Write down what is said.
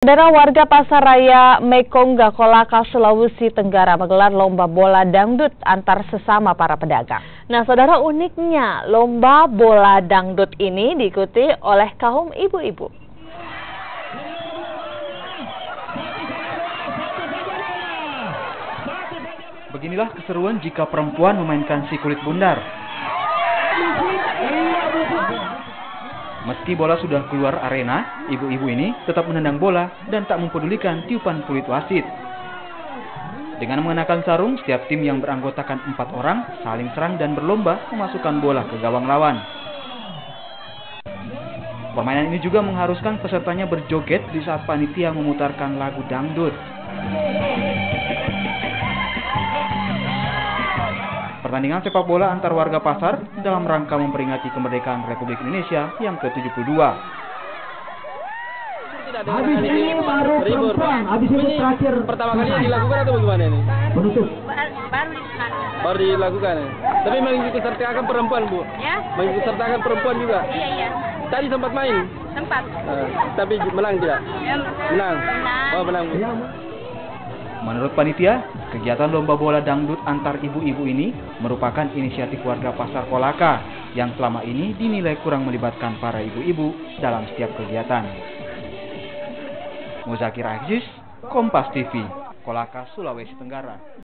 Saudara, warga Pasar Raya Mekonggah, Kolaka, Sulawesi Tenggara menggelar lomba bola dangdut antar sesama para pedagang. Nah, saudara, uniknya lomba bola dangdut ini diikuti oleh kaum ibu-ibu. Beginilah keseruan jika perempuan memainkan si kulit bundar. Meski bola sudah keluar arena, ibu-ibu ini tetap menendang bola dan tak mempedulikan tiupan peluit wasit. Dengan mengenakan sarung, setiap tim yang beranggotakan 4 orang saling serang dan berlomba memasukkan bola ke gawang lawan. Permainan ini juga mengharuskan pesertanya berjoget di saat panitia memutarkan lagu dangdut. Pertandingan sepak bola antar warga pasar dalam rangka memperingati kemerdekaan Republik Indonesia yang ke-72. Habis ini baru perempuan, habis itu terakhir. Pertama kali yang dilakukan atau bagaimana ini? Penutup. Baru dilakukan. Tapi mengikut sertakan perempuan, Bu? Ya. Mengikut sertakan perempuan juga? Iya. Tadi sempat main? Sempat. Tapi menang tidak? Ya. Menang. Oh, menang, Bu. Menurut panitia, kegiatan lomba bola dangdut antar ibu-ibu ini merupakan inisiatif warga Pasar Kolaka yang selama ini dinilai kurang melibatkan para ibu-ibu dalam setiap kegiatan. Muzakir Aziz, Kompas TV, Kolaka, Sulawesi Tenggara.